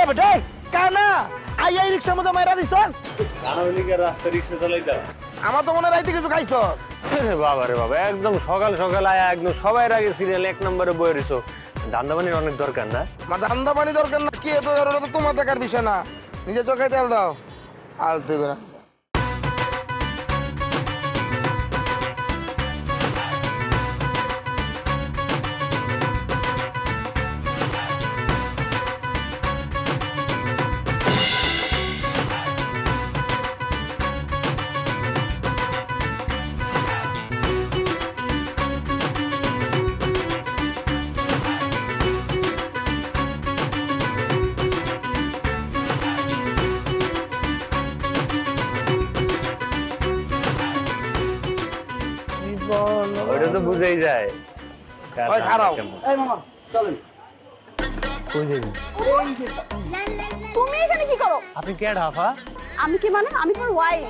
বেটা কানা আইয়া রিকশার মধ্যে মাইরা দিছস কানা হইলি কে রাস্তা রিকশা চালাইতা আমার তো মনে রাইতে কিছু খাইছস রে বাবা একদম সকাল সকাল আয়া একদম সবাই আগে সিরিয়াল 1 নম্বরে বই রইছো ধান্দা পানির অনেক দরকার না মা ধান্দা পানি দরকার না কি এত ওটা তো তোমার দেখার বিষয় না নিজে চোখে তেল দাও আলতু করে ওটা তো বুঝেই যায় ওই খারাপ এই মামা চলেন কই যাবেন তুমি এখানে কি করো? আপনি কে ঢাফা আমি কি মানে আমি তোমার ওয়াইফ।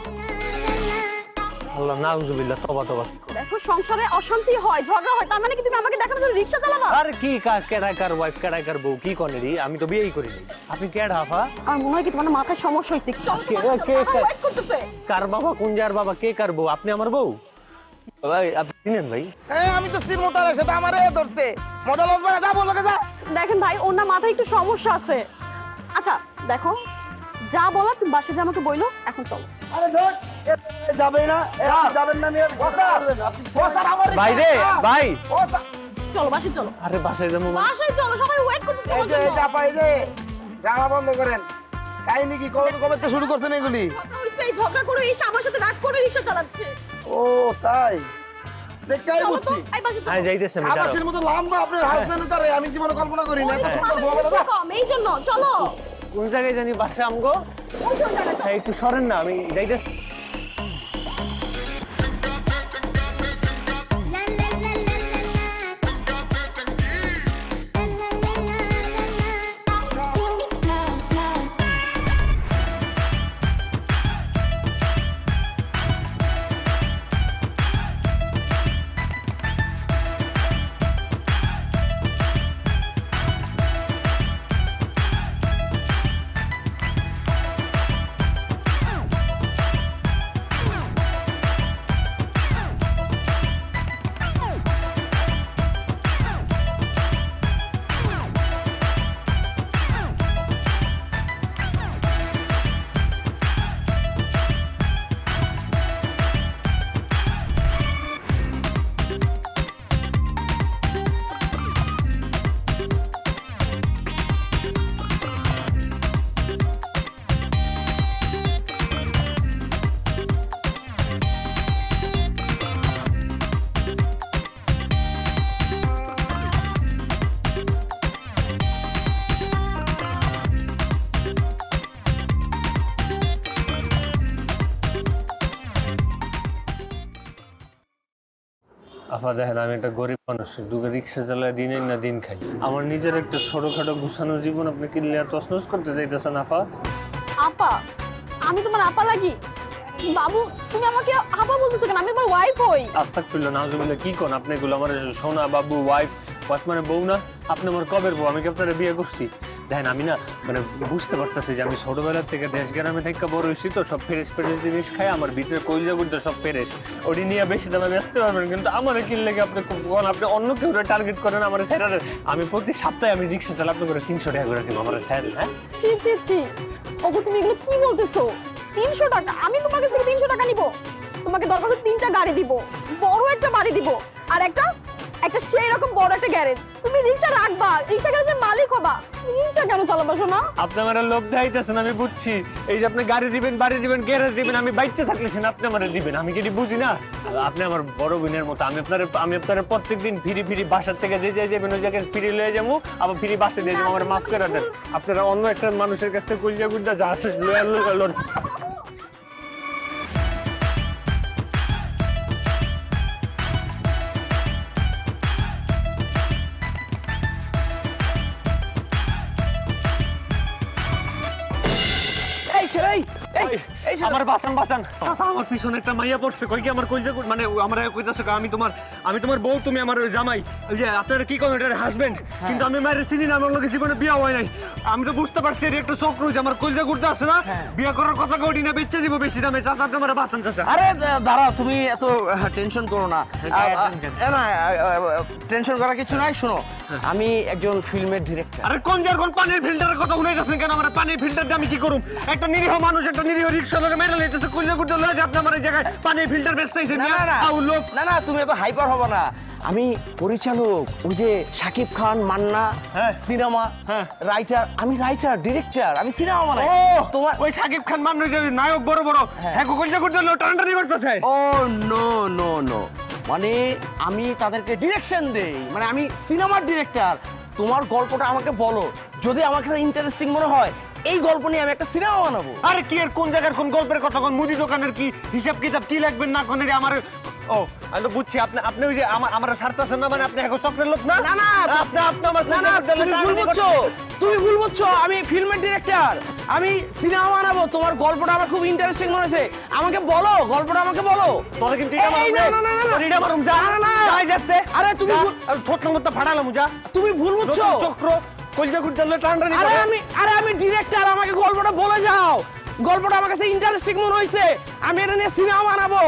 আল্লাহ নাউজুবিল্লাহ তওবা তওবা দেখো সংসারে অশান্তি হয় ঝগড়া হয় তার মানে কি তুমি আমাকে দেখার জন্য রিকশা চালাবা? আর কি কেডাকার ওয়াইফ কেডাকার বউ কি কনেরি আমি তো বিয়েই করিনি আপনি কে ঢাফা আমার মনে হয় কি তোমার মাথায় সমস্যা হইছে চল ওয়েট করতেছে কার বাবা কোন যার বাবা কে কার বউ আপনি আমার বউ ভাই আপনি চিনেন ভাই হ্যাঁ আমি তো স্থির মোতার সেটা আমারে ধরছে মজা লসবে না যা বল লোকে যা দেখেন ভাই ওর না মাথায় একটু সমস্যা আছে। আচ্ছা দেখো যা বলার তুমি বাসায় যা আমাকে বইলো এখন চলো। আরে ধর যাবে না যাবেন না মিয়া বসার আমার ভাই রে ভাই চলো বাসায় চলো। আরে বাসায় যাবো মানে বাসায় চলো সবাই ওয়েট করতেছে এই যে চাপা এই যে ড্রামা বন্ধ করেন কাহিনী কি কবে কবে থেকে শুরু করছেন এগুলি এই ঝগড়া করে এসে আমার সাথে রাগ করে রিকশা চালাচ্ছে। ও তাই দেখাই বুঝছি আয় যাইতেছে আমি আবাসের মতো লম্বা আপনার হাজবেন্ড তারে আমি জীবনে কল্পনা করি না এত সুন্দর বউ বলা কম এই জন্য চলো কোন জায়গায় জানি বাসা আমগো একটু সরেন না আমি যাইতেছি আফা দেখেন আমি একটা গরিব মানুষ দুটো রিক্সা চালায় দিনের না দিন খাই আমার নিজের একটা ছোটখাটো গুছানো জীবন আপনি কিনলে তছনছ করতে চাইতেছেন আফা আপা আমি তোমার আপা লাগি বাবু তুমি আমাকে আপা বলতেছো কেন আমি তোমার ওয়াইফ হই আস্তাগফিরুল্লাহ নাউজুবিল্লাহ কি কোন আপনি এগুলো আমার সোনা বাবু ওয়াইফ মানে বউ না আপনি আমার কবের বউ আমি কি আপনারা বিয়ে করছি দেখেন আমি না মানে বুঝতে পারতেছি যে আমি ছোটবেলা থেকে দেশ গ্রামে থেকে বড় হয়েছি তো সব ফ্রেশ জিনিস খাই আমার ভিতরে কইজা বুঝতে সব ফ্রেশ ওটি নিয়ে বেশি দামে বেচতে পারবেন কিন্তু আমার কিনলে আপনি আপনি অন্য কেউ টার্গেট করেন আমার স্যারের আমি প্রতি সপ্তাহে আমি রিক্সা চালা আপনি করে 300 টাকা করে দিব আমার স্যার হ্যাঁ ছি ছি ছি ওগো তুমি এগুলো কি বলতেছো 300 টাকা আমি তোমাকে থেকে 300 টাকা নিব তোমাকে দরকার হলে 3টা গাড়ি দিব বড় একটা বাড়ি দিব আর একটা সেই রকম বড় একটা গ্যারেজ তুমি রিকশা রাখবা রিকশা গ্যারেজের মালিক হবা রিকশা কেন চালাবা শোনা আপনি আমার লোভ দেখাইতেছেন আমি বুঝছি এই যে আপনি গাড়ি দিবেন বাড়ি দিবেন গ্যারেজ দিবেন আমি বাইচে থাকলেছেন আপনি আমারে দিবেন আমি কি বুঝি না আপনি আমার বড় বোনের মতো আমি আপনার প্রত্যেকদিন ফিরি বাসার থেকে যে যাবেন ওই জায়গায় ফিরে লয়ে যাবো আবার ফিরি বাসে দিয়ে যাবো আমার মাফ করে দেন আপনারা অন্য একটা মানুষের কাছ থেকে কইজা গুড্ডা যা আছে লয়ে এই আমার বাঁচান বাঁচান চাচা আমার পিছনে একটা মাইয়া পড়ছে কই কি আমার কইজা মানে আমার কইতাছে আমি তোমার বউ তুমি আমার জামাই ওই যে আপনারা কি করেন এটার হাজবেন্ড কিন্তু আমি মায়ের চিনি না আমার লোকের জীবনে বিয়ে হয় নাই আমি তো বুঝতে পারছি এটা একটা চক্র যে আমার কইজা ঘুরতে আছে না বিয়ে করার কথা কইনি না বেচে দিব বেশি দামে চাচা আপনি আমার বাঁচান চাচা আরে দাঁড়াও তুমি এত টেনশন করো না না টেনশন করার কিছু নাই শোনো আমি একজন ফিল্মের ডিরেক্টর আরে কোন যার কোন পানির ফিল্টারের কথা শুনে গেছেন কেন আমার পানির ফিল্টার দিয়ে আমি কি করুম একটা নিরীহ মানুষ একটা নিরীহ রিকশা লোকে মেরে লইতেছে কইজা ঘুরতে লয়ে যে আপনি আমার এই জায়গায় পানির ফিল্টার বেচতেছেন লোক না তুমি এত হাইপার হবে না আমি পরিচালক ওই যে শাকিব খান মান্না সিনেমা রাইটার আমি রাইটার ডিরেক্টর আমি সিনেমা বানাই তোমার ওই শাকিব খান মান্না যে নায়ক বড় বড় হ্যাঁ কইজা ঘুরতে লয়ে টানটানি করতেছে ও নো নো নো মানে আমি তাদেরকে ডিরেকশন দেই মানে আমি সিনেমার ডিরেক্টর তোমার গল্পটা আমাকে বলো যদি আমার কাছে ইন্টারেস্টিং মনে হয় এই গল্প নিয়ে আমি একটা সিনেমা বানাবো আরে কি আর কোন জায়গার কোন গল্পের কথা কোন মুদি দোকানের কি হিসাব কিতাব কি লাগবেন না কোন আমার ও আমি তো বুঝছি আপনি ওই যে আমার ছাড়তেছেন না মানে আপনি এখন চক্রের লোক না না না আপনি আমার না তুমি ভুল বুঝছো আমি ফিল্মের ডিরেক্টর আমি সিনেমা বানাবো তোমার গল্পটা আমার খুব ইন্টারেস্টিং মনে হয়েছে আমাকে বলো গল্পটা আমাকে বলো তোরে কিন্তু এটা মারুম যা না যাই যাচ্ছে আরে তুমি ছোট মতো ফাড়ালাম যা তুমি ভুল বুঝছো চক্র কইজা ঘুরতে লয়ে টানটানি আরে আমি ডিরেক্টর আমাকে গল্পটা বলে যাও গল্পটা আমার কাছে ইন্টারেস্টিং মনে হয়েছে আমি এটা নিয়ে সিনেমা বানাবো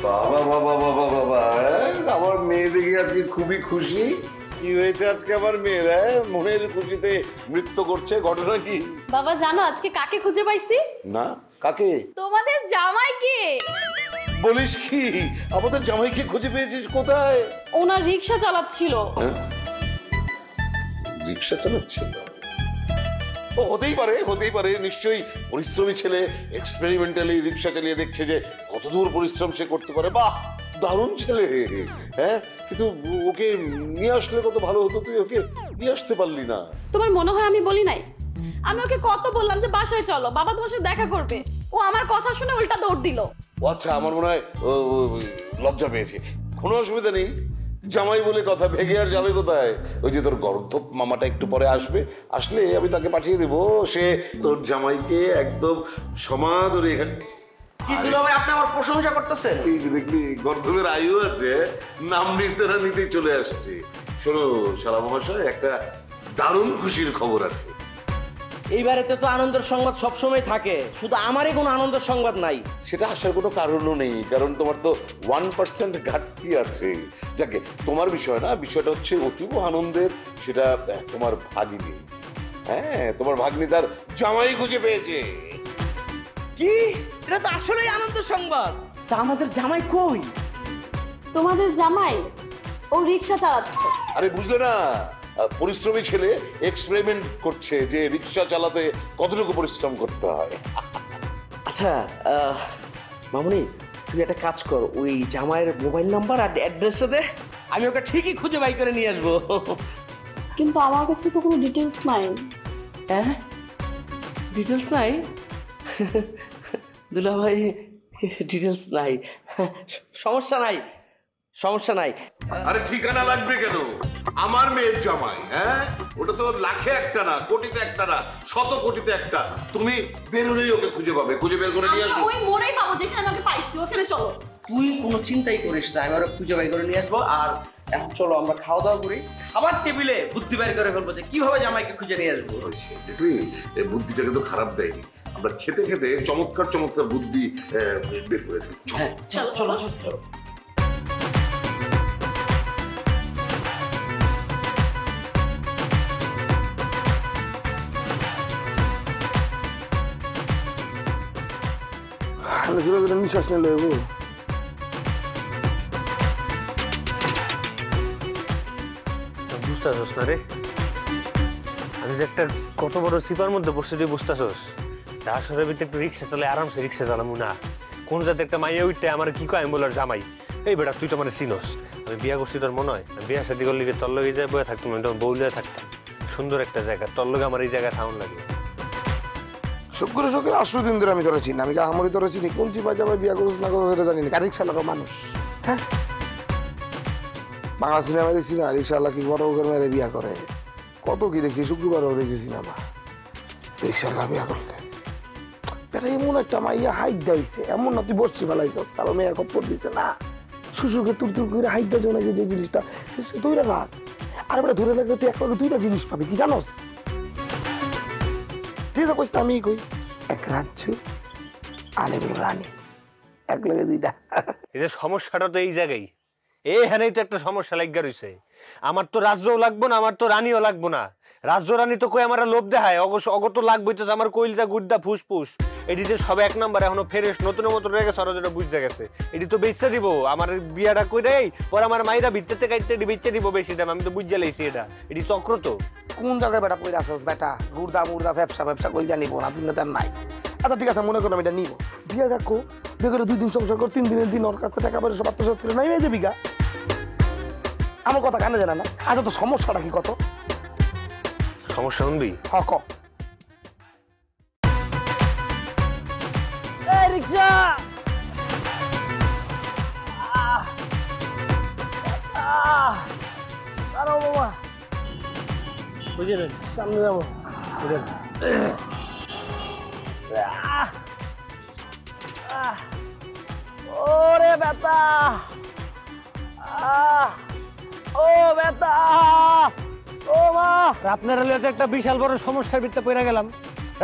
বাবা বাবা বাবা বাবা আমার মেয়ে দেখে আজকে খুবই খুশি কি হয়েছে আজকে আমার মেয়েরা মনের খুশিতে নৃত্য করছে ঘটনা কি বাবা জানো আজকে কাকে খুঁজে পাইছি না কাকে তোমাদের জামাইকে বলিস কি আমাদের জামাইকে খুঁজে পেয়েছিস কোথায় ওনার রিকশা চালাচ্ছিল রিক্সা চালাচ্ছে ও হতেই পারে নিশ্চয়ই পরিশ্রমী ছেলে এক্সপেরিমেন্টালি রিক্সা চালিয়ে দেখছে যে কতদূর পরিশ্রম সে করতে পারে বাহ দারুণ ছেলে হ্যাঁ কিন্তু ওকে নিয়ে আসলে কত ভালো হতো তুই ওকে নিয়ে আসতে পারলি না তোমার মনে হয় আমি বলি নাই আমি ওকে কত বললাম যে বাসায় চলো বাবা তোমার সাথে দেখা করবে ও আমার কথা শুনে উল্টা দৌড় দিল ও আচ্ছা আমার মনে হয় ও লজ্জা পেয়েছে কোনো অসুবিধা নেই জামাই বলে কথা ভেগে আর যাবে কোথায় ওই যে তোর গর্ধপ মামাটা একটু পরে আসলে আমি তাকে পাঠিয়ে দেবো সে তোর জামাইকে একদম সমাদরে এখানে কি দুলাভাই আপনি আমার প্রশংসা করতেছেন এই যে দেখবি গর্ধপের আয়ু আছে নাম নিতে না নিতেই চলে আসছে শোনো শালা মহাশয় একটা দারুণ খুশির খবর আছে এইবারে তো আনন্দের সংবাদ সবসময় থাকে শুধু আমারই কোনো আনন্দের সংবাদ নাই সেটা আসার কোনো কারণও নেই কারণ তোমার তো 1% ঘাটতি আছে যাকে তোমার বিষয় না বিষয়টা হচ্ছে অতীব আনন্দের সেটা তোমার ভাগিনী হ্যাঁ তোমার ভাগ্নি তার জামাই খুঁজে পেয়েছে কি এটা তো আসলেই আনন্দের সংবাদ তা আমাদের জামাই কই তোমাদের জামাই ও রিকশা চালাচ্ছে আরে বুঝলে না পরিশ্রমী ছেলে এক্সপেরিমেন্ট করছে যে রিক্সা চালাতে কতটুকু পরিশ্রম করতে হয় আচ্ছা মামুনি তুমি একটা কাজ কর ওই জামাইয়ের মোবাইল নাম্বার আর অ্যাড্রেসটা দে আমি ওকে ঠিকই খুঁজে বাই করে নিয়ে আসবো কিন্তু আমার কাছে তো কোনো ডিটেইলস নাই হ্যাঁ ডিটেলস নাই দুলাভাই ডিটেলস নাই সমস্যা নাই আরে ঠিকানা লাগবে কেন আমার মেয়ের জামাই হ্যাঁ ওটা তো লাখে একটা না কোটিতে একটা না শত কোটিতে একটা তুমি বেরোলেই ওকে খুঁজে পাবে খুঁজে বের করে নিয়ে আসবে ওই মোড়েই পাবো যেখানে আমাকে পাইছি ওখানে চলো তুই কোনো চিন্তাই করিস না আমি ওরা খুঁজে বাই করে নিয়ে আসবো আর এখন চলো আমরা খাওয়া দাওয়া করি খাবার টেবিলে বুদ্ধি বের করে ফেলবো যে কিভাবে জামাইকে খুঁজে নিয়ে আসবো দেখলি এই বুদ্ধিটা কিন্তু খারাপ দেয়নি আমরা খেতে খেতে চমৎকার চমৎকার বুদ্ধি বের করে দিই চলো চলো চলো নিঃশ্বাস নিলে বুঝতেছস না রে আমি যে একটা কত বড় সিপার মধ্যে বসে তুই বুঝতেছস শহরের ভিতরে একটু রিক্সা চালে আরামসে রিক্সা চালামু না কোন যাতে একটা মাইয়া উঠতে আমার কি কয় আমি বলার জামাই এই বেটা তুই তো মানে চিনস আমি বিয়া করছি তোর মনে হয় বিয়া শাদি করলে তোর লগে যায় বয়ে থাকতাম আমি তখন বউলিয়া থাকতাম সুন্দর একটা জায়গা তোর লগে আমার এই জায়গায় থাউন লাগে শুক্র 8 দিন ধরে আমি ধরে চিনি, আমি আহামরি ধরে চিনি, কোন চিপাই যাবে বিয়া করছ না করছ সেটা জানি না, রিক্সাওয়ালারও মানুষ। হ্যাঁ, বাংলা সিনেমায় দেখছি না রিক্সাওয়ালা কি বড় করে মেরে বিয়া করে, কত কি দেখছি, শুক্রবারও দেখছি সিনেমা রিক্সাওয়ালা বিয়া করলে। এটা এমন একটা মাইয়া হাইট দিয়েছে, এমন না তুই বসছি ফেলাইছস, তার মেয়ে খপ্পর দিছে না, শ্বশুরকে তুই তুই করে হাইট দিয়ে জমাইছে যে জিনিসটা তুই রাখ, আর এবার ধরে রাখলে তুই একটা 2টা জিনিস পাবি, কি জানোস? ঠিক আছে, কইস আমি কই এক রাজ্য আলেম রানী এক লগে 2টা। এই যে সমস্যাটা তো এই জায়গায়, এইখানেই তো একটা সমস্যা লাগা রইছে। আমার তো রাজ্যও লাগবো না, আমার তো রানীও লাগবো না। রাজ্য রানী তো কই আমার লোভ দেখায়, অগত লাগবই তো আমার কইলজা গুড্ডা ফুসফুস। এটি যে সব 1 নাম্বার, এখনো ফ্রেশ নতুন মতো রয়ে গেছে, যেটা বুঝতে গেছে। এটি তো বেচতে দিব, আমার বিয়াটা কইরে পর আমার মাইরা ভিত্তিতে কাইতে বেচতে দিব বেশি দাম, আমি তো বুঝতে লাইছি। এটি চক্র তো। কোন জায়গায় বেটা কই রাখছস বেটা, গুড়দা মুড়দা ব্যবসা কই জানিব না, তুমি তার নাই। আচ্ছা ঠিক আছে, মনে করো আমি এটা নিব, বিয়ে রাখো, বিয়ে করে 2 দিন সংসার কর, 3 দিনের দিন ওর কাছে টাকা পয়সা সব আত্মসাৎ করে নাই যাবি গা। আমার কথা কানে জানা না। আচ্ছা তো সমস্যাটা কি কত? সমস্যা শুনবি? হক রিক্সা দাঁড়াও বাবা, বুঝলেন সামনে যাবো। ওরে ব্যথা, ও ব্যথা, ও মা। আপনার হলে একটা বিশাল বড় সমস্যার ভিতরে পড়ে গেলাম।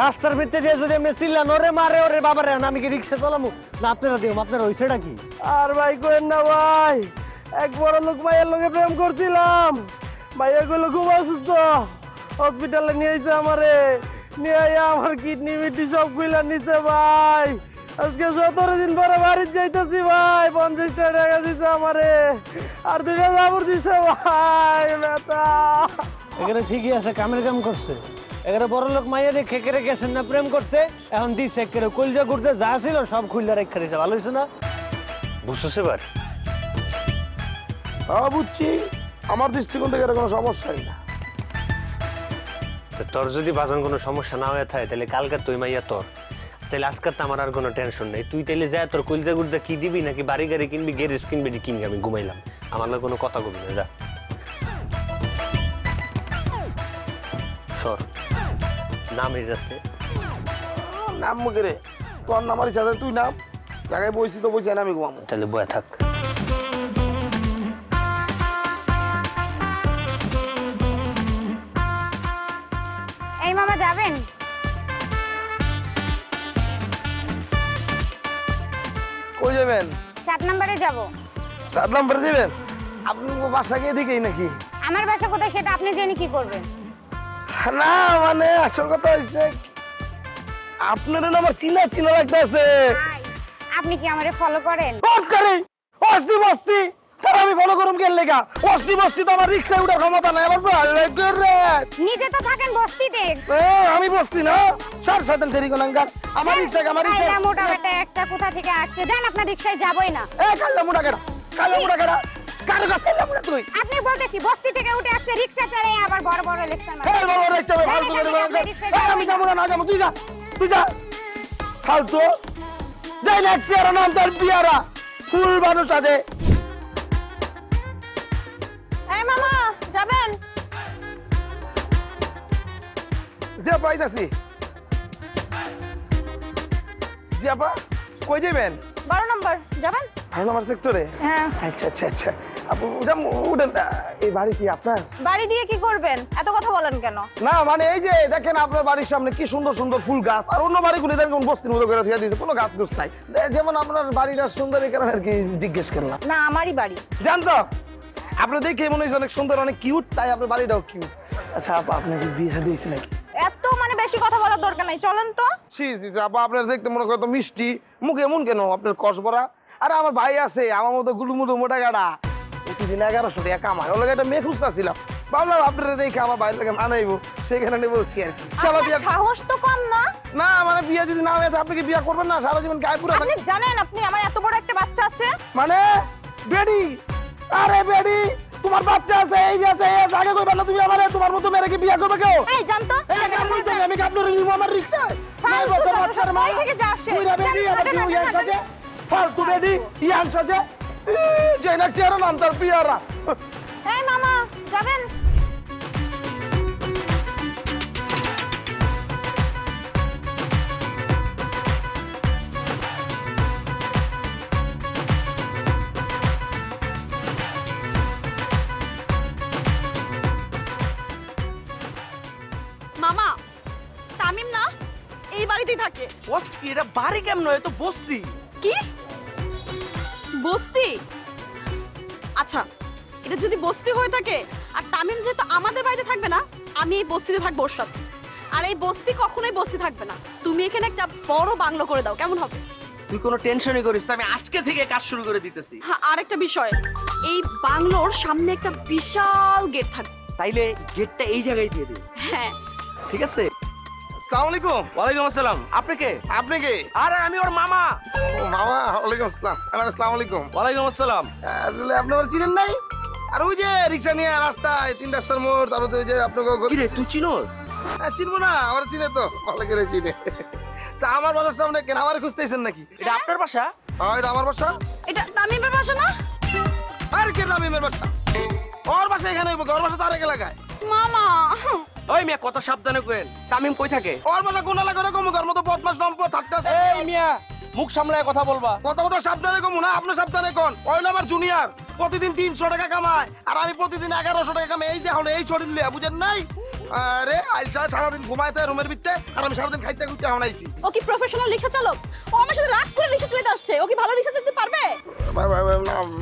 রাস্তার ভিতরে দিয়ে যদি আমি চিল্লান ওরে মারে ওরে বাবারে, আমি কি রিক্সা চালামু না আপনারা দিও? আপনার হইছেটা কি? আর ভাই কইেন না ভাই, এক বড় লোক মাইয়ের লগে প্রেম করছিলাম, মাইয়া কইলো খুব অসুস্থ, হসপিটালে নিয়ে আইছে আমারে, নিয়ে আইয়া আমার কিডনি মিডনি সব কইলা নিছে ভাই। আজকে 17 দিন পরে বাড়ি যাইতেছি ভাই, 50 টাকা দিছে আমারে, আর 2টা জাবর দিছে ভাই। ব্যথা এখানে ঠিকই আছে, কামের কাম করছে। এখানে বড় লোক মাইয়া দেখে কেড়ে গেছেন না প্রেম করতে, এখন দিছে কেড়ে কলজা করতে যা ছিল সব খুললা রেখে দিছে। ভালো হয়েছে না? বুঝছিস এবার? হ্যাঁ বুঝছি, আমার দৃষ্টিকোণ থেকে কোনো সমস্যাই না। তোর যদি বাজান কোনো সমস্যা না হয়ে থাকে তাহলে কালকে তুই মাইয়া তোর, তাহলে আজকাল তো আমার আর কোনো টেনশন নেই। তুই তাহলে যা তোর কলজা গুড়দা কি দিবি, নাকি বাড়ি গাড়ি কিনবি, গ্যারেজ কিনবি, কিনবি, আমি ঘুমাইলাম। আমার লোক কোনো কথা কবি না, যা সর। নাম হয়ে যাচ্ছে নাম মুখে রে, তোর নাম আর ইচ্ছা তুই নাম, জায়গায় বইছি তো বইছি না, আমি ঘুমাবো। তাহলে বয়া থাক। এই মামা যাবেন? কই যাবেন? 7 নম্বরে যাব। 7 নম্বরে যাবেন? আপনি বাসা গিয়ে দিকেই নাকি? আমার বাসা কোথায় সেটা আপনি জেনে কি করবেন? না মানে আসল কথা হইছে আপনার না আমার চিনা চিনা লাগতেছে। আপনি কি আমারে ফলো করেন? করে অস্তি বস্তি তার আমি ফলো করুম কেন লেগা? অস্তি বস্তি তো আমার রিকশায় উঠার ক্ষমতা নাই, আমার নিজে তো থাকেন বস্তিতে। আমি বস্তি না, সার সাথে দেরি কোনাঙ্গার আমার রিকশা মোটা বেটা একটা কোথা থেকে আসছে, দেন আপনার রিকশায় যাবই না। কাল্লা মোটা কেডা, কাল্লা মোটা কেডা, কার কাছে মোটা তুই? আপনি বলতেছি বস্তি থেকে উঠে আসছে রিকশা চালায়, আবার বড় বড় লেকচার মারে। বড় বড় লেকচার ফালতু করে আমি যাবো না, যাবো, তুই যা, তুই যা ফালতু যাই না। চেয়ারা নাম তার বিয়ারা ফুল মানুষ আছে। এই মামা যাবেন? যে পাইতাছি জি আপা, কই যাবেন? 12 নম্বর যাবেন? 12 নম্বর সেক্টরে? হ্যাঁ। আচ্ছা আচ্ছা আচ্ছা, আপু উঠেন। এই বাড়ি কি আপনার? বাড়ি দিয়ে কি করবেন? এত কথা বলেন কেন? না মানে এই যে দেখেন আপনার বাড়ির সামনে কি সুন্দর সুন্দর ফুল গাছ, আর অন্য বাড়িগুলো দেখেন বস্তির মতো করে থিয়া দিয়েছে, কোনো গাছ গুছ নাই। যেমন আপনার বাড়িটা সুন্দর এই কারণে আর কি জিজ্ঞেস করলাম। না আমারই বাড়ি। জানতো আপনি দেখে মনে হয়েছে অনেক সুন্দর, অনেক কিউট, তাই আপনার বাড়িটাও কিউট। আচ্ছা আপা, আপনার কি বিয়ে শাদী হয়েছে নাকি? এত মানে বেশি কথা বলার দরকার নাই, চলেন তো। ছি ছি আপা, আপনার দেখতে মনে কত মিষ্টি, মুখে এমন কেন আপনার কষ ভরা? আরে আমার ভাই আছে আমার মতো গুলুমুলু মোটা গাড়া, প্রতিদিন 1100 টাকা কামায়, ওর একটা মেয়ে খুঁজতেছিলাম, ভাবলাম আপনারা দেখে আমার বাইরে থেকে মানাইবো, সেখানে বলছি আর কি। চলো বিয়ে। সাহস তো কম না? না মানে বিয়ে যদি না হয়েছে আপনি কি বিয়ে করবেন না? সারা জীবন গায়ে পুরো আপনি জানেন আপনি আমার এত বড় একটা বাচ্চা আছে? মানে বেডি, আরে বেডি তোমার বাচ্চা আছে, এই যে আছে, এই জায়গা কইবা না তুমি আমারে, তোমার মতো মেরে কি বিয়া করবে কেউ? এই জানতো আমি কাপড় নিব আমার রিকশায়। নাই বছর বাচ্চার মা। থেকে যা আসে। তুই বেডি আবার তুই ইয়াং সাজে। ফালতু বেডি ইয়াং সাজে। যে না চেহারা নাম তার পিয়ারা। এই মামা যাবেন? মামা তামিম না এই বাড়িতেই থাকে। বস্তি? এটা বাড়ি কেমন, এ তো বস্তি। কি বস্তি? আচ্ছা এটা যদি বস্তি হয়ে থাকে আর তামিম যেহেতু আমাদের বাড়িতে থাকবে না, আমি এই বস্তিতে থাকবো ওর সাথে। আর এই বস্তি কখনোই বস্তি থাকবে না। তুমি এখানে একটা বড় বাংলো করে দাও, কেমন হবে? তুই কোনো টেনশনই করিস না, আমি আজকে থেকে কাজ শুরু করে দিতেছি। হ্যাঁ আর একটা বিষয়, এই বাংলোর সামনে একটা বিশাল গেট থাকবে। তাইলে গেটটা এই জায়গায় দিয়ে দিই, হ্যাঁ ঠিক আছে? আসসালামু আলাইকুম। ওয়ালাইকুম আসসালাম। আপনি কে? আপনি কি? আরে আমি ওর মামা। ও মামা, ওয়ালাইকুম আসসালাম। আসসালামু আলাইকুম। ওয়ালাইকুম আসসালাম। আসলে আপনি আমার চিনেন নাই? আর ওই যে রিক্সা নিয়ে রাস্তায় 3 রাস্তার মোড়, তারপর ওই যে আপনাকে কি রে তুই চিনোস? চিনবো না? আমার চিনে তো, ভালো করে চিনে। তা আমার বাসার সামনে কেন আমার খুঁজতেছেন নাকি? এটা আপনার বাসা? হ্যাঁ এটা আমার বাসা। এটা তামিমের বাসা না? আর কে তামিমের বাসা? ওর বাসা এখানে হইব, ওর বাসা তো আরেক এলাকায়। মামা ওই মিয়া কত সাবধানে কইেন, তামিম কই থাকে? ওর বাসা কোন এলাকায় কমু, ওর মতো বদমাশ নম্পর থাকতে। এই মিয়া মুখ সামলায় কথা বলবা। কত সাবধানে কমু না, আপনি সাবধানে কোন। ওই আমার জুনিয়র, প্রতিদিন 300 টাকা কামায় আর আমি প্রতিদিন 1100 টাকা কামাই। এই দেখুন এই শরীর লিয়া, বুঝেন নাই? আরে আইসা সারাদিন ঘুমাইতে রুমের ভিতরে, আর আমি সারাদিন খাইতে খুঁজতে হাওনাইছি। ও কি প্রফেশনাল রিকশা চালক? ও আমার সাথে রাগ করে রিকশা চালাতে আসছে। ও কি ভালো রিকশা চালাতে পারবে?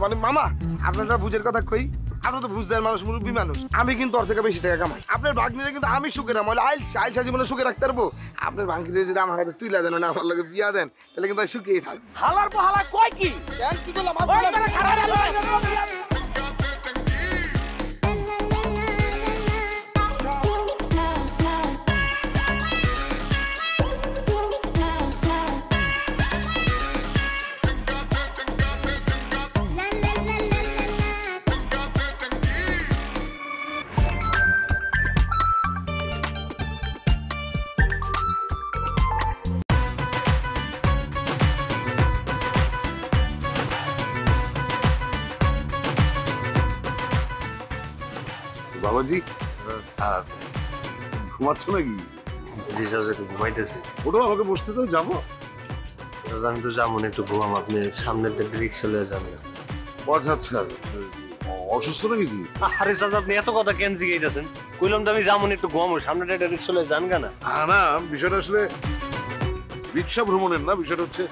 মানে মামা আপনারা বুঝের কথা কই, আপনি তো বুঝছেন মানুষ, মুরব্বী মানুষ। আমি কিন্তু ওর থেকে বেশি টাকা কামাই। আপনার ভাগ্নিরে কিন্তু আমি সুখে রাম, আইল জীবনে সুখে রাখতে পারবো। আপনার ভাগ্নিরে যদি আমার হাতে তুইলা দেন না, আমার লগে বিয়া দেন, তাহলে কিন্তু আমি সুখেই থাকবো। হালার বহালা কয় কি? কি করলাম? বাবাজি ঘুমাচ্ছ নাকি? জি স্যার একটু ঘুমাইতেছি। ওটা আমাকে বসতে তো যাবো। আমি তো যাবো না, একটু ঘুমাম। আপনি সামনের দিকে রিক্সা লয়ে যাবেন। আচ্ছা আচ্ছা, অসুস্থ নাকি? আরে স্যার আপনি এত কথা কেন জিজ্ঞাসেন? কইলাম তো আমি যাবো না, একটু ঘুমাবো। সামনের দিকে রিক্সা লয়ে যান কেন? না বিষয়টা আসলে রিক্সা ভ্রমণের না, বিষয়টা হচ্ছে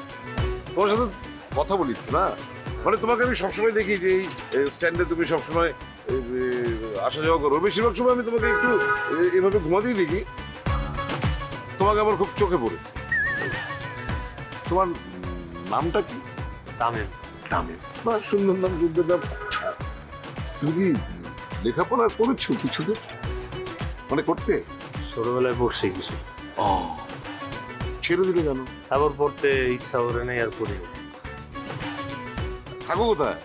তোমার সাথে কথা বলি না। মানে তোমাকে আমি সবসময় দেখি যে এই স্ট্যান্ডে তুমি সবসময় আসা যাওয়া করো। বেশিরভাগ সময় আমি তোমাকে একটু এভাবে ঘুমাতেই দেখি। তোমাকে আবার খুব চোখে পড়েছে। তোমার নামটা কি? তামিম। তামিম, বা সুন্দর নাম, সুন্দর নাম। তুমি কি লেখাপড়া করেছো কিছুতে? মানে করতে? ছোটবেলায় পড়ছি কিছু। ছেড়ে দিলে কেন? তারপর পড়তে ইচ্ছা করে নাই, আর পড়ি। থাকো কোথায়?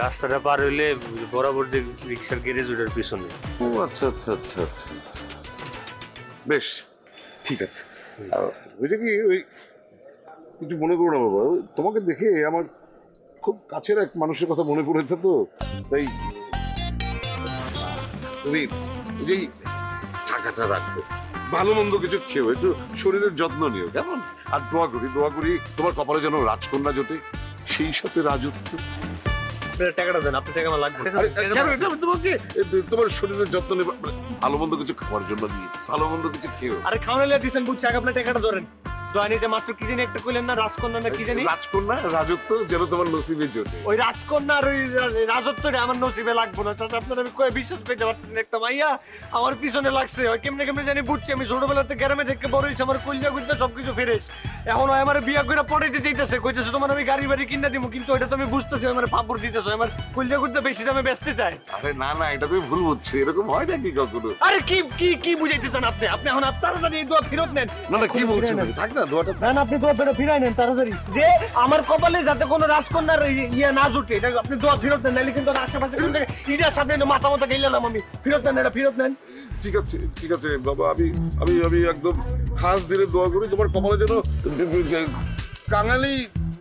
রাস্তাটা পার হইলে বরাবর যে রিক্সার গ্যারেজ, ওটার পিছনে। ও আচ্ছা আচ্ছা আচ্ছা আচ্ছা আচ্ছা, বেশ ঠিক আছে। ওইটা কি ওই কিছু মনে করো না বাবা, তোমাকে দেখে আমার খুব কাছের এক মানুষের কথা মনে পড়েছে, তো তাই তুমি এই টাকাটা রাখো, ভালো মন্দ কিছু খেও, একটু শরীরের যত্ন নিও, কেমন? আর দোয়া করি তোমার কপালে যেন রাজকন্যা জোটে, সেই সাথে রাজত্ব। টাকাটা দেন, আপনার টাকা আমার লাগবে। আরে, কেন? এটা আমি তোমাকে তোমার শরীরের যত্ন নেব, ভালো মন্দ কিছু খাওয়ার জন্য দিয়ে, ভালো মন্দ কিছু খেও। আরে খাওয়ালে দিছেন, বুঝছি। আগে আপনার টাকাটা ধরেন। তো আনি যে মাত্র কি জানি একটা কইলেন না, রাজকন্যা না কি জানি? রাজকন্যা রাজত্ব যেন তোমার নসিবে জোটে। ওই রাজকন্যা আর ওই রাজত্বটা আমার নসিবে লাগবে না। চাচা আপনার আমি কয়ে বিশ্বাস পেতে পারতেছেন, একটা মাইয়া আমার পিছনে লাগছে। ওই কেমনে কেমনে জানি বুঝছি। আমি ছোটবেলাতে গ্রামে থেকে বড় হয়েছি, আমার কলজা গুলজা সবকিছু ফেরেস। এখন আমার বিয়া করে পড়াইতে চাইতেছে, কইতেছে তোমার আমি গাড়ি বাড়ি কিনা দিব, কিন্তু ওইটা তুমি বুঝতেছি আমার ফাপড় দিতেছো, আমার কুলজা করতে বেশি দামে বেচতে চায়। আরে না না, এটা তুমি ভুল বুঝছো, এরকম হয় নাকি কখনো? আরে কি কি কি বুঝাইতে চান আপনি? আপনি এখন তাড়াতাড়ি এই দোয়া ফেরত নেন। না না, কি বলছো তুমি? থাক না, দোয়াটা না না, আপনি দোয়া ফিরাই নেন তাড়াতাড়ি, যে আমার কপালে যাতে কোনো রাজকন্যার ইয়ে না জুটে, এটা আপনি দোয়া ফেরত নেন, নাহলে কিন্তু আশেপাশে কোন জায়গায় ইটার সামনে মাথা মতো গেলাম আমি। ফেরত নেন, এটা ফেরত নেন। ঠিক আছে ঠিক আছে বাবা, আমি আমি আমি একদম খাস দিলে দোয়া করি তোমার কপালে যেন কাঙালি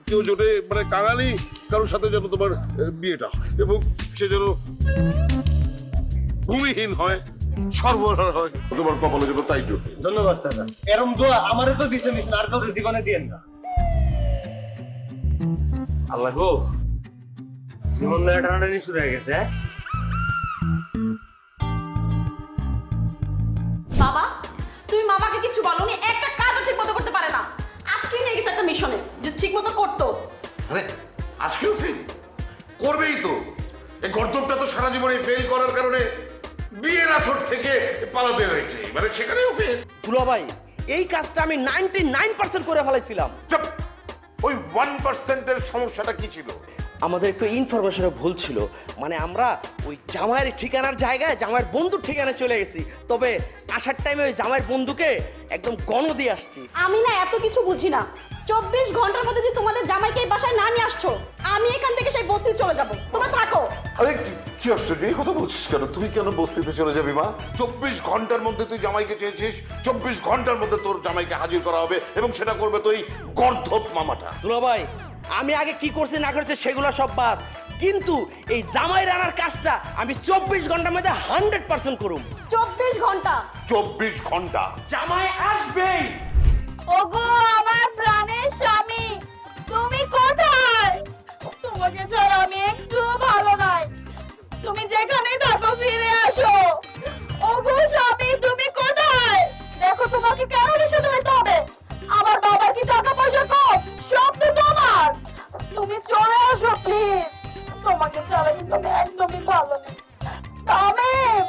কেউ জোটে, মানে কাঙালি কারোর সাথে যেন তোমার বিয়েটা হয়, এবং সে যেন ভূমিহীন হয়, সর্বহারা হয়, তোমার কপালে যেন তাই জোটে। ধন্যবাদ চাচা, এরকম দোয়া আমারও তো দিছে নিছেন, আর কাউকে জীবনে দিয়েন না। আল্লাহ গো, জীবন টানাটানি শুরু হয়ে গেছে। বাবা, তুমি মামাকে কিছু বলোনি, একটা কাজও ঠিক মতো করতে পারে না। আজকে নিয়ে গেছে একটা মিশনে, যে ঠিক মতো করতো। আরে আজকেও ফেল করবেই তো, এই গর্দবটা তো সারা জীবনে ফেল করার কারণে বিয়ের আসর থেকে পালাতে হয়েছে, মানে সেখানেও ফেল। দুলা ভাই, এই কাজটা আমি 99% করে ফেলাইছিলাম। চুপ! ওই 1%-এর সমস্যাটা কি ছিল? আমাদের একটু ইনফরমেশনের ভুল ছিল, মানে আমরা ওই জামাইয়ের ঠিকানার জায়গায় জামাইয়ের বন্ধুর ঠিকানায় চলে গেছি, তবে আসার টাইমে ওই জামাইয়ের বন্ধুকে একদম গণ দিয়ে আসছি। আমি না এত কিছু বুঝি না। 24 ঘন্টার মধ্যে যদি তোমাদের জামাইকে এই বাসায় না নিয়ে আসছো, আমি এখান থেকে সেই বস্তিতে চলে যাব। তোমরা থাকো। আরে কি আশ্চর্য, এই কথা বলছিস কেন? তুই কেন বস্তিতে চলে যাবি মা? 24 ঘন্টার মধ্যে তুই জামাইকে চেয়েছিস, 24 ঘন্টার মধ্যে তোর জামাইকে হাজির করা হবে, এবং সেটা করবে তুই গর্ধপ মামাটা। দুলা ভাই, আমি আগে কি করছি না করছি সেগুলো সব বাদ, কিন্তু এই জামাই রানার কাজটা আমি 24 ঘন্টার মধ্যে 100% করুম। 24 ঘন্টা? 24 ঘন্টা জামাই আসবেই। ওগো আমার প্রাণের স্বামী, তুমি কোথায়? তোমাকে ছাড়া আমি একটু ভালো নাই। তুমি যেখানেই থাকো ফিরে আসো। ওগো স্বামী, তুমি কোথায়? দেখো, তোমাকে কেন রিক্সা চালাতে হবে? আমার বাবার কি টাকা পয়সা কম? সব তো তোমার। তুমি চলে আসো প্লিজ। তোমাকে ছাড়া কিন্তু আমি একদমই ভালো নেই। তামিম,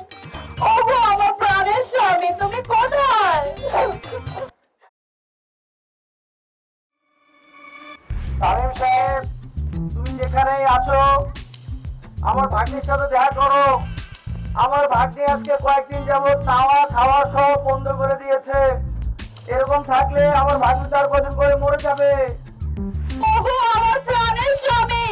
ওগো আমার প্রাণের স্বামী, তুমি কোথায়? তামিম সাহেব, তুমি যেখানেই আছো আমার ভাগ্নির সাথে দেখা করো। আমার ভাগ্নি আজকে কয়েকদিন যাবত খাওয়া খাওয়া সব বন্ধ করে দিয়েছে। এরকম থাকলে আমার ভাগ্নি তার কদিন করে মরে যাবে। ওগো আমার প্রাণের স্বামী,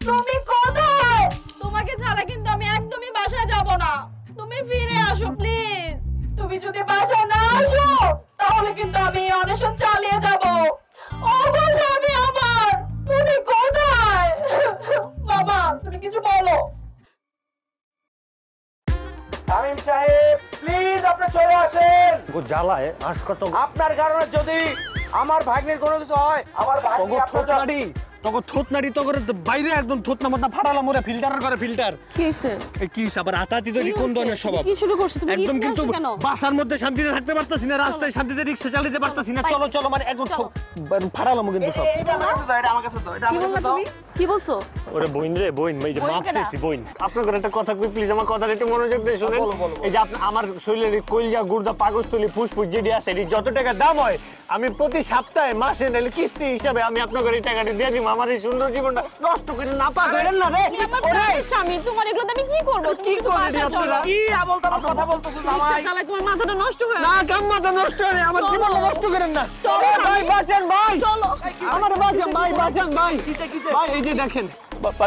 তুমি কোথায়? তোমাকে ছাড়া কিন্তু আমি একদমই বাসায় যাব না। তুমি ফিরে আসো প্লিজ। তুমি যদি বাসায় না আসো, তাহলে কিন্তু আমি অনশন চালিয়ে যাব। ওগো স্বামী আমার, তুমি কোথায়? বাবা, তুমি কিছু বলো। তামিম সাহেব, প্লিজ আপনি চলে আসেন। ও জ্বালায় আস কত আপনার কারণে যদি আমার ভাগ্নির কোনো কিছু হয়, আমার ভাগ্নি থোতনাড়ি, তখন থোতনাড়ি তো করে বাইরে একদম থোতনা মতনা ফাটালাম ওরে, ফিল্টার করে ফিল্টার। কি হইছে? কি আবার আতাতি তো কোন ধরনের স্বভাব? কি শুরু করছো তুমি? একদম কিন্তু বাসার মধ্যে শান্তিতে থাকতে পারতাছি না, রাস্তায় শান্তিতে রিক্সা চালাতে পারতাছি না। চলো চলো, মানে একদম ফাটালাম কিন্তু সব। এটা আমার কাছে দাও, এটা আমার কাছে দাও, এটা কি আমার বলছো কাছে দাও। তুমি? কি বলছো? ওরে বইন রে বইন, এই যে বইন মাপ কেডা? চাইছি বইন, আপনাদের একটা কথা কই প্লিজ, আমার কথাটা একটু মনোযোগ দিয়ে শুনেন। এই যে আমার শরীরের কলজা গুর্দা পাগস্থলী ফুসফুস যেটি আছে, এটি যত টাকা দাম হয় আমি প্রতি সপ্তাহে মাসে নাহলে কিস্তি হিসাবে আমি আপনাদের এই টাকাটি দিয়ে দিব। আমার এই সুন্দর জীবনটা নষ্ট করে না পারেন না রে। আমার প্রাণের স্বামী, তোমার এগুলো আমি কি করব? কি করবেন আপনারা? কি আবল তাবল কথা বলতেছো জামাই? চালায় তোমার মাথাটা নষ্ট হয়ে না কাম্মাটা নষ্ট করে আমার চলো। জীবনটা নষ্ট করেন না। চলো, ভাই বাঁচান ভাই, চলো। আমার বাঁচান ভাই, বাঁচান ভাই। ভাই এই যে দেখেন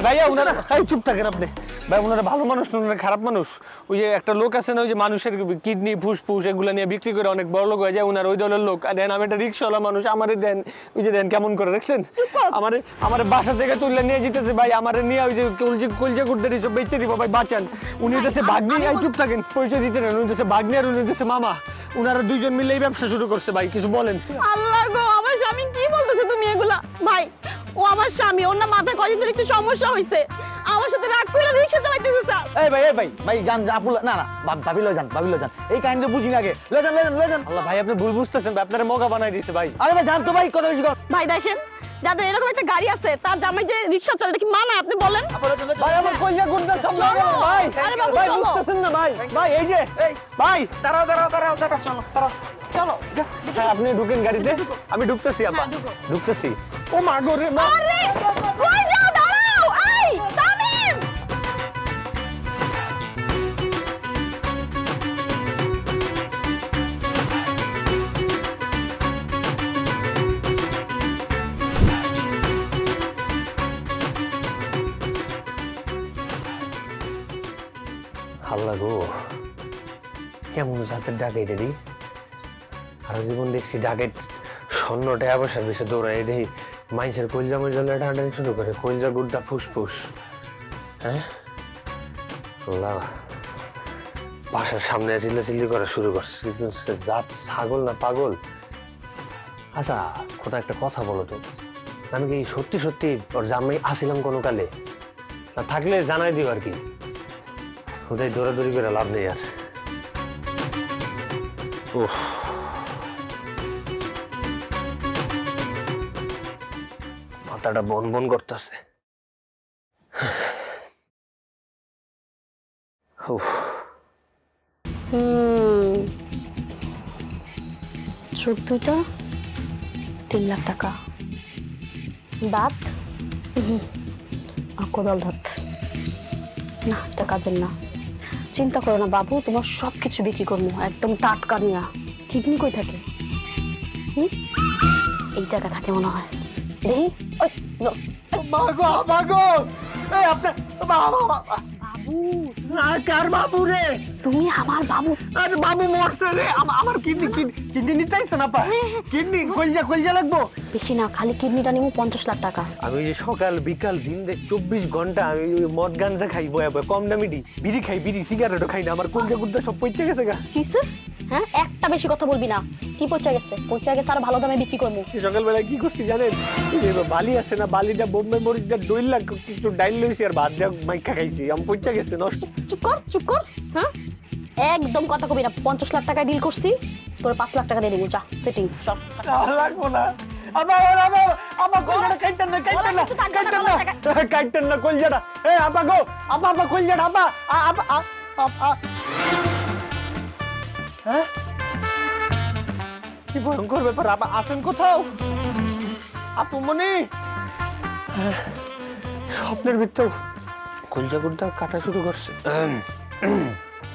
ভাইয়া, উনারা চুপ থাকেন আপনি। ভাই উনারা ভালো মানুষ না, উনারা খারাপ মানুষ। ওই যে একটা লোক আছে না, ওই যে মানুষের কিডনি ফুসফুস এগুলো নিয়ে বিক্রি করে অনেক বড় লোক হয়ে যায়, উনার ওই দলের লোক। দেন আমি একটা রিক্সাওয়ালা মানুষ, আমারে দেন ওই যে দেন কেমন করে দেখছেন, আমার বাসা থেকে তুললে নিয়ে যেতেছে ভাই, আমারে নিয়ে ওই যে কলজা গুড়দের সব বেঁচে দিব ভাই, বাঁচান। উনি দেশে ভাগ্নি, চুপ থাকেন, পরিচয় দিতে নেন। উনি দেশে ভাগ্নি আর উনি দেশে মামা, উনারা দুইজন মিলে এই ব্যবসা শুরু করছে ভাই, কিছু বলেন। আল্লাহ গো, আমার স্বামী কি বলতেছো তুমি এগুলা? ভাই, ও আমার স্বামী, ওর না মাথায় কদিন ধরে একটু সমস্যা হয়েছে। আমার আমার সাথে রাগ করে রিকশা চালাইতেছে স্যার। এই ভাই ভাই যান আপু না না ভাবি লয় যান এই কাহিনী বুঝিন আগে লয় যান। আল্লাহ ভাই আপনি ভুল বুঝতেছেন ভাই, আপনারা মগা বানাই দিয়েছে ভাই। আরে ভাই জান তো ভাই কথা বেশি কর। ভাই দেখেন, যাদের এরকম একটা গাড়ি আছে তার জামাই যে রিকশা চালায় এটা কি মানায় আপনি বলেন? ভাই আমার কইয়া গুন্ডা সব চলো। লাগে ভাই। আরে বাবু, ভাই চলো। বুঝতেছেন না ভাই। ভাই এই যে এই ভাই দাঁড়াও চলো। হ্যাঁ আপনি ঢুকেন গাড়িতে, আমি ঢুকতেছি আব্বা, হ্যাঁ, ঢুকো। ঢুকতেছি। ও মা গো রে মা। আরে কই যাও, দাঁড়াও। এই তামিম, আল্লাহ গো, কেমন জাতের ডাকাইত রে। আর জীবন দেখছি ডাকাইত স্বর্ণ টাকা পয়সার বেশি দৌড়ায় দেখি মানুষের কলজা মজা টানাটানি শুরু করে, কলজা গুড্ডা ফুসফুস। হ্যাঁ আল্লাহ, বাসার সামনে চিল্লাচিল্লি করা শুরু করছে, কিন্তু সে জাত ছাগল না পাগল। আচ্ছা কোথাও একটা কথা বলো তো, আমি কি সত্যি সত্যি ওর জামাই আসিলাম কোনো কালে? না থাকলে জানাই দিও আর কি, কোথায় দৌড়াদৌড়ি করে লাভ নেই আর। উফ, মাথাটা বন বন করতেছে। চোখ দুটো 3 লাখ টাকা, দাঁত কোদাল দাঁত না, এটা কাজের না। চিন্তা করো না বাবু, তোমার সবকিছু বিক্রি করবো একদম টাটকা নিয়া। কিডনি কই থাকে? এই জায়গা থাকে মনে হয়, দেখি। ওই মাগো এই আপনার বাবু, না কার বাবু রে? তুমি আমার বাবু। আরে বাবু মরছে রে, আমার কিডনি নিতে আইছেন আপা? কিডনি কলজা লাগবো? বেশি না, খালি কিডনিটা নিবো 50 লাখ টাকা। আমি যে সকাল বিকাল দিন 24 ঘন্টা আমি মদ গাঞ্জা খাই, বয়া বয়া কম দামি বিড়ি খাই, বিড়ি সিগারেটও খাই না, আমার কলজা গুদ্দা সব পচে গেছে গা। কিসে? হ্যাঁ, একটা বেশি কথা বলবি না। কি পচা গেছে? পচা গেছে আর ভালো দামে বিক্রি করবো। সকালবেলা কি করছি জানেন? এই যে বালি আছে না, বালিটা বোম্বে মরিচটা ডইলা কিছু ডাইল লইছি আর ভাত দিয়া মাইখা খাইছি, আমি পচা গেছে নষ্ট। চুপ কর। হ্যাঁ, একদম কথা কবি না। 50 লাখ টাকা ডিল করছি, তোর 5 লাখ টাকা দিয়ে দেবো। যা সেটিং সব লাগবো না। আমার কলজাটা কাইটেন না কলজাটা। এই আপা গো, আপা কলজাটা আপা। হ্যাঁ কি ভয়ঙ্কর ব্যাপার। আপা আসেন কোথাও? আপু মনি স্বপ্নের ভিতর কলজা গুদ্দা কাটা শুরু করছে।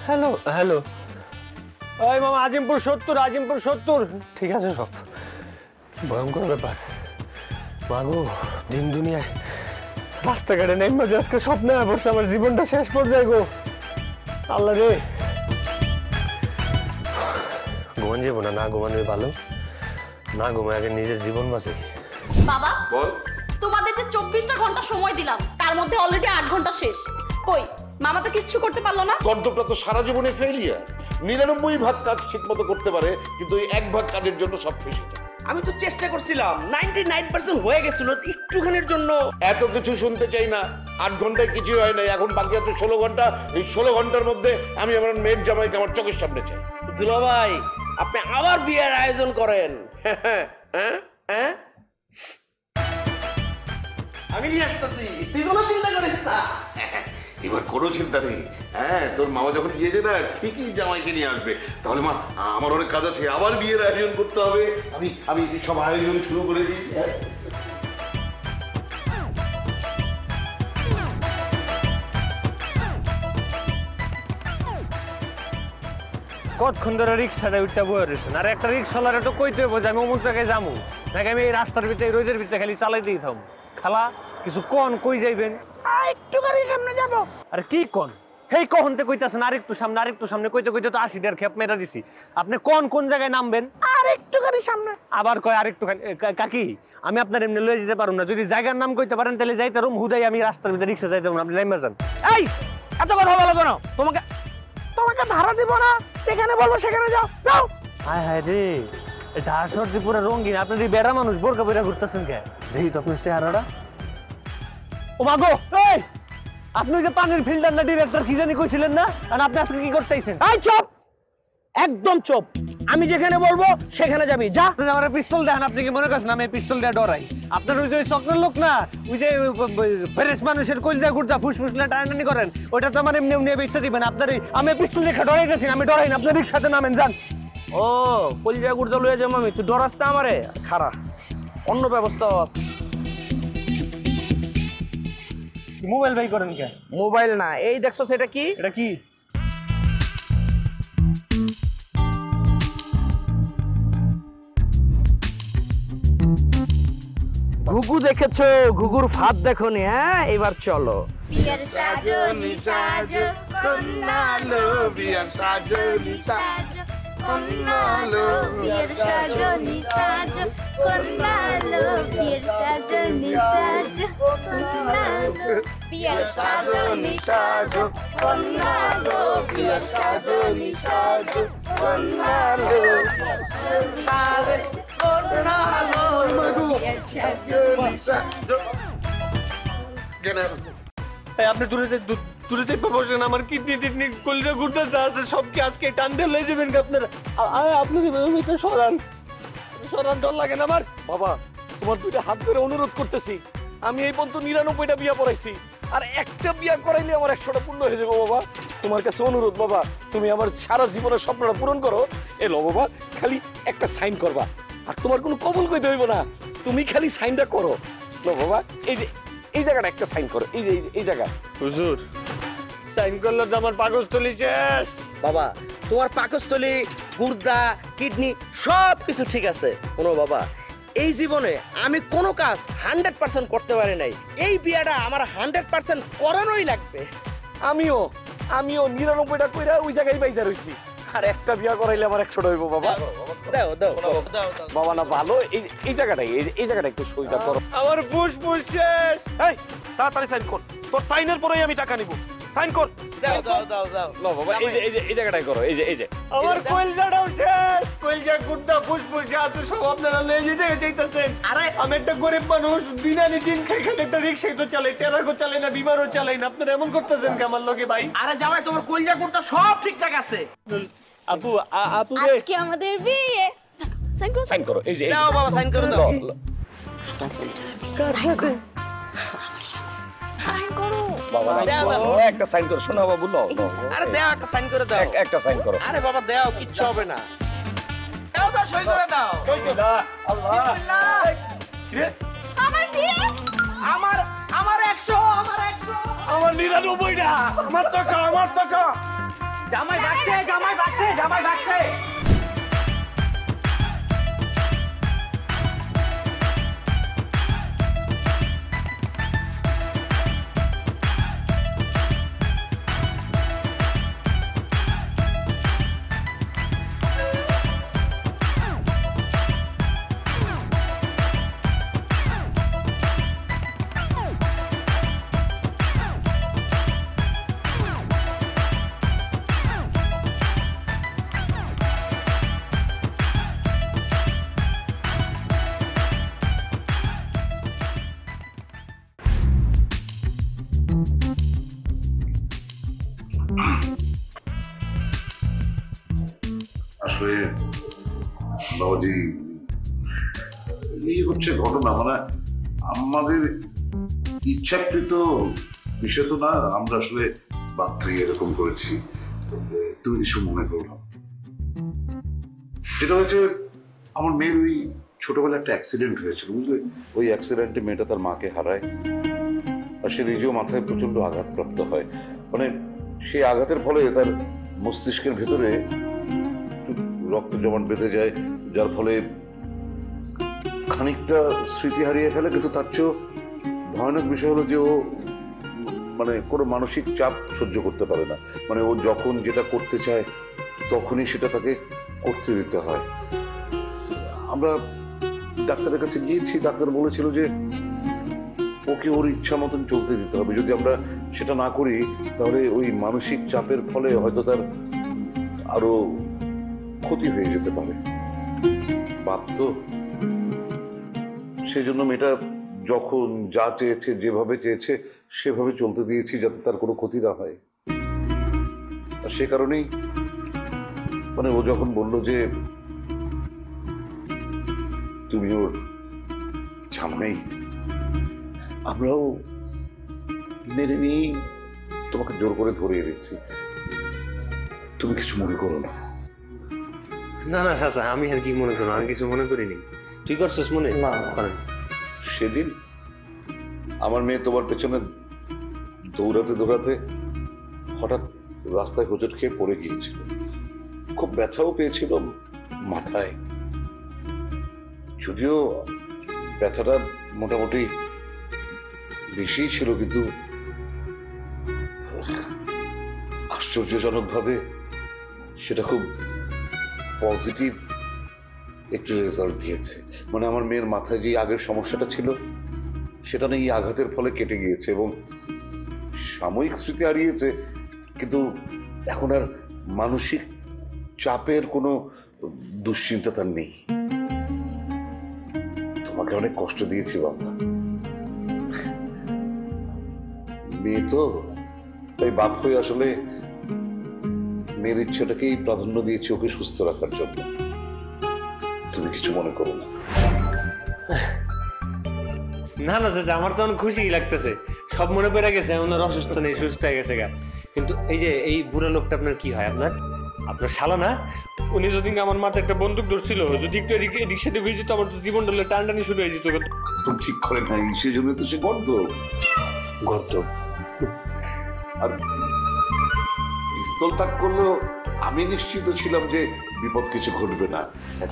হ্যালো হ্যালো, ওই মামা আজিমপুর 70। ঠিক আছে সব। ভয়ঙ্কর ব্যাপার মাগো, দিন দুনিয়ায় রাস্তাঘাটে নেই মাঝে আজকে স্বপ্নে বসে আমার জীবনটা শেষ পর্যায়ে গো। আল্লাহ রে, ঘুমান যাবো না, না ঘুমানো ভালো, না ঘুমায় আগে নিজের জীবন বাঁচে। বাবা, বল। তোমাদের যে 24টা ঘন্টা সময় দিলাম তার মধ্যে অলরেডি 8 ঘন্টা শেষ। কই মামা তো কিচ্ছু করতে পারলো না। কর্তব্যটা তো সারা জীবনে ফেলিয়ার। 99 ভাগ কাজ ঠিক মতো করতে পারে, কিন্তু ওই 1 ভাগ কাজের জন্য সব ফেসে যায়। আমি তো চেষ্টা করছিলাম, 99% হয়ে গেছিল, একটুখানির জন্য। এত কিছু শুনতে চাই না। 8 ঘন্টায় কিছুই হয় না, এখন বাকি আছে 16 ঘন্টা। এই 16 ঘন্টার মধ্যে আমি আমার মেয়ের জামাইকে আমার চোখের সামনে চাই। দুলা ভাই, আপনি আবার বিয়ের আয়োজন করেন। হ্যাঁ আমি নিয়ে আসতেছি, তুই কোনো চিন্তা করিস না। এবার কোনো চিন্তা নেই। হ্যাঁ, তোর মামা যখন গিয়েছে না, ঠিকই জামাইকে নিয়ে আসবে। তাহলে মা, আমার অনেক কাজ আছে, আবার বিয়ের আয়োজন করতে হবে। আমি সব আয়োজন শুরু করে দিই। কতক্ষণ ধরে রিক্সাটা উঠটা বয়ে রয়েছেন, আর একটা রিক্সাওয়ালারে তো কইতে হইব যে আমি অমুক জায়গায় যাবো, নাকি আমি এই রাস্তার ভিতরে রোদের ভিতরে খালি চালাই দিয়ে থাম। খালা কিছু কন, কই যাইবেন? একটু গাড়ির সামনে যাবো। আরে কি কন? হেই কখনতে কইতাছেন আরেকটু সামনে কইতে তো 80টার খেপ মেরা দিছি। আপনি কোন জায়গায় নামবেন? আর একটু গাড়ির সামনে। আবার কয় আরেকটু। কাকি আমি আপনার এমনি লয়ে যেতে পারুম না, যদি জায়গার নাম কইতে পারেন তাহলে যাইতে রুম হুদাই আমি রাস্তার ভিতরে রিক্সা যাইতে পারুম, আপনি নাইমা যান। এই এত কথা বলো কেন? তোমাকে ভাড়া দিব না, যেখানে বলবো সেখানে যাও। হায় হায় রে, এটা আসর পুরো রঙিন। আপনি যে বেড়া মানুষ বোরকা বেড়া ঘুরতেছেন কে? দেখি তো আপনার চেহারাটা। ও মাগো, এই আপনি যে পানির ফিল্টার না ডিরেক্টর কি জানি কইছিলেন না? আর আপনি আজকে কি করতেছেন? এই চুপ, একদম চুপ। আমি যেখানে বলবো সেখানে যাবি, যা। আপনি আমার পিস্তল দেন, আপনি কি মনে করছেন আমি পিস্তল দিয়ে ডরাই? আপনার ওই যে চক্রের লোক না, ওই যে ফ্রেশ মানুষের কলজা গুড়জা ফুসফুস না টানাটানি করেন, ওইটা তো আমার এমনি এমনি বেচতে দিবেন। আপনার আমি পিস্তল দেখে ডরাই গেছি, আমি ডরাই না। আপনার রিক্সাতে নামেন, যান। ও কলিজা গুড়দা লয়ে যাবো আমি, তুই ডরাস না আমারে? খারা, অন্য ব্যবস্থা আছে। মোবাইল বাই করেন কে? মোবাইল না, এই দেখছো সেটা কি? এটা কি? ঘুঘু দেখেছো, ঘুঘুর ফাঁদ দেখোনি? হ্যাঁ, এবার চলো। বিয়ার সাজনি সাজো কন্যা লো বিয়ার সাজনি সাজো কন্যা লো বিয়ার সাজনি সাজো কন্যা লো বিয়ার সাজনি সাজো কন্যা লো বিয়ার সাজনি সাজো কন্যা লো বিয়ার সাজনি সাজো কন্যা লো আপনি দূরে যে বসেন, আমার কিডনি টিডনি কলিজা গুড়টা যা আছে সব কি আজকে টান দিয়ে লয়ে যাবেন আপনারা? আপনি সরান সরান, ডর লাগে না আমার? বাবা, তোমার দুইটা হাত ধরে অনুরোধ করতেছি, আমি এই পর্যন্ত 99টা বিয়া পড়াইছি, আর একটা বিয়া করাইলে আমার 100টা পূর্ণ হয়ে যাবে। বাবা, তোমার কাছে অনুরোধ বাবা, তুমি আমার সারা জীবনের স্বপ্নটা পূরণ করো। এলো বাবা, খালি একটা সাইন করবা, আর তোমার কোনো কবুল কইতে হইব না, তুমি খালি সাইনটা করো। লো বাবা, এই যে এই জায়গাটা একটা সাইন করো, এই যে এই জায়গা। হুজুর, সাইন করলে তো আমার পাকস্থলী শেষ। বাবা, তোমার পাকস্থলী, গুর্দা, কিডনি সব কিছু ঠিক আছে। শোনো বাবা, এই জীবনে আমি কোনো কাজ 100% করতে পারি নাই, এই বিয়াটা আমার 100% করানোই লাগবে। আমিও 99টা কইরা ওই জায়গায় বাইজা রইছি, আর একটা বিয়া করাইলে আমার 100টা হইব। বাবা দাও দাও বাবা, না ভালো, এই জায়গাটাই, এই জায়গাটা একটু সইটা করো। আমার ফুসফুস শেষ। এই তাড়াতাড়ি সাইন কর, তোর সাইনের পরেই আমি টাকা নিব। সাইন কর। দাও দাও দাও দাও। লো বাবা, এই জায়গাটাই করো, এই যে আমার কলজাটাও শেষ, কলজা গুড়টা ফুসফুস যা আছে সব আপনারা লয়ে যেতে চাইতেছেন। আরে আমি একটা গরিব মানুষ, দিনানি দিন খাই, খালি একটা রিক্সাই তো চালাই, টেরাকো চালাই না, বিমানও চালাই না। আপনারা এমন করতেছেন কি আমার লগে ভাই? আরে জামাই, তোমার কলিজা গুড়দা সব ঠিকঠাক আছে। আপু আপু রে, আজকে আমাদের বিয়ে। সাইন করো, সাইন করো, এই যে দাও বাবা, সাইন করে দাও। সাইন করো। বাবা, দাও, দাও। ও একটা সাইন করো, শোনো বাবু, লো আরে দাও, একটা সাইন করে দাও। একটা সাইন করো। আরে বাবা দাও, কিচ্ছু হবে না। দাও দাও, সই করে দাও। আল্লাহ আমার বিয়ে। আমার 100, আমার 100। আমার 99টা, আমার টাকা। জামাই ভাগছে, জামাই ভাগছে, জামাই ভাগছে। আসলে বাবাজি, এই হচ্ছে ঘটনা, মানে আমাদের ইচ্ছাকৃত বিষয় তো না, আমরা আসলে বাধ্য এরকম করেছি। তুমি কিছু মনে করো না। যেটা হয়েছে, আমার মেয়ের ওই ছোটবেলায় একটা অ্যাক্সিডেন্ট হয়েছিল, বুঝলে? ওই অ্যাক্সিডেন্টে মেয়েটা তার মাকে হারায়, আর সে নিজেও মাথায় প্রচন্ড আঘাতপ্রাপ্ত হয়। মানে সেই আঘাতের ফলে তার মস্তিষ্কের ভেতরে রক্ত জমাট বেঁধে যায়, যার ফলে খানিকটা স্মৃতি হারিয়ে ফেলে। কিন্তু তার চেয়েও ভয়ানক বিষয় হলো যে ও মানে কোনো মানসিক চাপ সহ্য করতে পারে না। মানে ও যখন যেটা করতে চায় তখনই সেটা তাকে করতে দিতে হয়। আমরা ডাক্তারের কাছে গিয়েছি, ডাক্তার বলেছিল যে ওকে ওর ইচ্ছা মতন চলতে দিতে হবে। যদি আমরা সেটা না করি তাহলে ওই মানসিক চাপের ফলে হয়তো তার আরো ক্ষতি হয়ে যেতে পারে। বাপ তো, সেই জন্য মেয়েটা যখন যা চেয়েছে যেভাবে চেয়েছে সেভাবে চলতে দিয়েছি যাতে তার কোনো ক্ষতি না হয়। আর সে কারণেই মানে ও যখন বলল যে তুমি ওর জামাই, আমরাও মেনে নিয়েই তোমাকে জোর করে ধরে এনেছি। তুমি কিছু মনে করো না। না না চাচা, আমি আর কি মনে করবো, আমি কিছু মনে করিনি। তুই করছিস মনে? না। করেন। সেদিন আমার মেয়ে তোমার পেছনে দৌড়াতে দৌড়াতে হঠাৎ রাস্তায় হোঁচট খেয়ে পড়ে গিয়েছিল, খুব ব্যথাও পেয়েছিল মাথায়। যদিও ব্যথাটা মোটামুটি বেশিই ছিল, কিন্তু আশ্চর্যজনকভাবে সেটা খুব পজিটিভ একটু রেজাল্ট দিয়েছে। মানে আমার মেয়ের মাথায় যে আগের সমস্যাটা ছিল সেটা না এই আঘাতের ফলে কেটে গিয়েছে এবং সাময়িক স্মৃতি হারিয়েছে, কিন্তু এখন আর মানসিক চাপের কোনো দুশ্চিন্তা তার নেই। তোমাকে অনেক কষ্ট দিয়েছি বাবা, মেয়ে তো, তাই বাপ হয়ে আসলে মেয়ের ইচ্ছাটাকেই প্রাধান্য দিয়েছি ওকে সুস্থ রাখার জন্য। তুমি কিছু মনে করো না। না না চাচা, আমার তো অনেক খুশি লাগতেছে, সব মনে পড়ে গেছে, ওনার অসুস্থ নেই, সুস্থ হয়ে গেছে গা। কিন্তু এই যে এই বুড়া লোকটা আপনার কি হয়? আপনার আপনার শালা না? উনি যদি আমার মাথায় একটা বন্দুক ধরছিল, যদি একটু এদিক সেদিক হয়ে যেত, আমার জীবন ডলে টানটানি শুরু হয়ে যেত। তুমি ঠিক করে নাই, সেই জন্য তো সে গর্দ গর্ত। আর পিস্তল তাক করলেও আমি নিশ্চিত ছিলাম যে বিপদ কিছু ঘটবে না,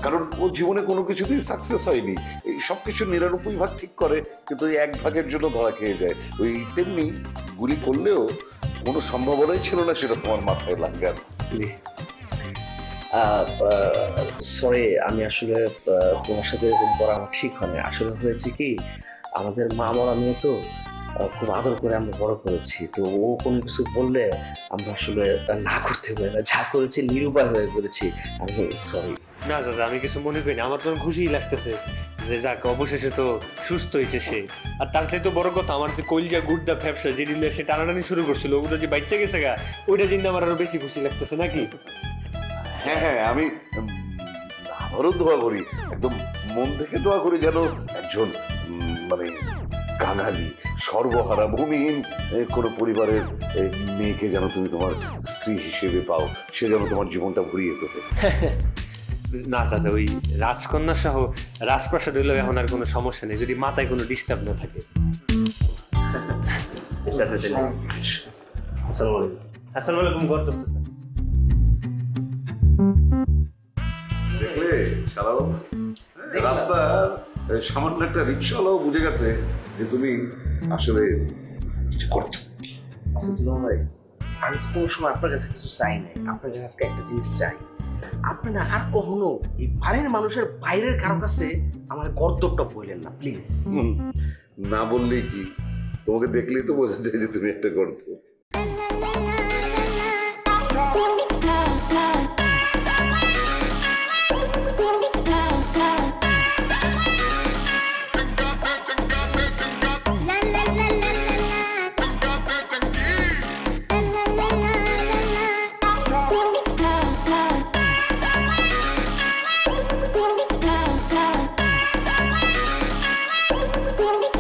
কারণ ও জীবনে কোনো কিছুতেই সাকসেস হয়নি। এই সবকিছু 99 ভাগ ঠিক করে, কিন্তু ওই 1 ভাগের জন্য ধরা খেয়ে যায়। ওই তেমনি গুলি করলেও কোনো সম্ভাবনাই ছিল না সেটা তোমার মাথায় লাগবে। সরি, আমি আসলে তোমার সাথে এরকম করা আমার ঠিক হয় না। আসলে হয়েছে কি, আমাদের মা আর আমিও তো খুব আদর করে আমরা বড় করেছি, তো ও কোনো কিছু বললে আমরা আসলে না করতে পারি না, যা করেছি নিরুপায় হয়ে করেছি। আমি সরি। না চাচা, আমি কিছু মনে করি না, আমার তো খুশি লাগতেছে যে যাক অবশেষে তো সুস্থ হয়েছে সে। আর তার চাইতে বড় কথা, আমার যে কলজা গুড়দা ফ্যাপসা যে দিলে সে টানাটানি শুরু করছিল, ওটা যে বাচ্চা গেছে গা, ওইটা দিন আমার আরো বেশি খুশি লাগতেছে নাকি? হ্যাঁ হ্যাঁ, আমি আবারও দোয়া করি, একদম মন থেকে দোয়া করি যেন একজন মানে কাঙালি সর্বহারা ভূমিহীন কোনো পরিবারের মেয়েকে যেন তুমি তোমার স্ত্রী হিসেবে পাও, সে যেন তোমার জীবনটা ভরিয়ে তোলে। না চাচা, ওই রাজকন্যা সহ রাজপ্রাসাদ হইলেও এখন আর কোনো সমস্যা নেই, যদি মাথায় কোনো ডিস্টার্ব না থাকে। আসসালামু আলাইকুম। আসসালামু আলাইকুম। দেখলে সারা রাস্তা সামান্য একটা রিক্সাওয়ালাও বুঝে গেছে যে তুমি আসলে করছো। আচ্ছা দুলা ভাই, আমি তো কোনো সময় আপনার কাছে কিছু চাই নাই, আপনার কাছে আজকে একটা জিনিস চাই। আপনি না আর কখনো এই বাড়ির মানুষের বাইরের কারো কাছে আমার গর্দবটা বললেন না প্লিজ। না বললেই কি, তোমাকে দেখলেই তো বোঝা যায় যে তুমি একটা গর্ত। Boom.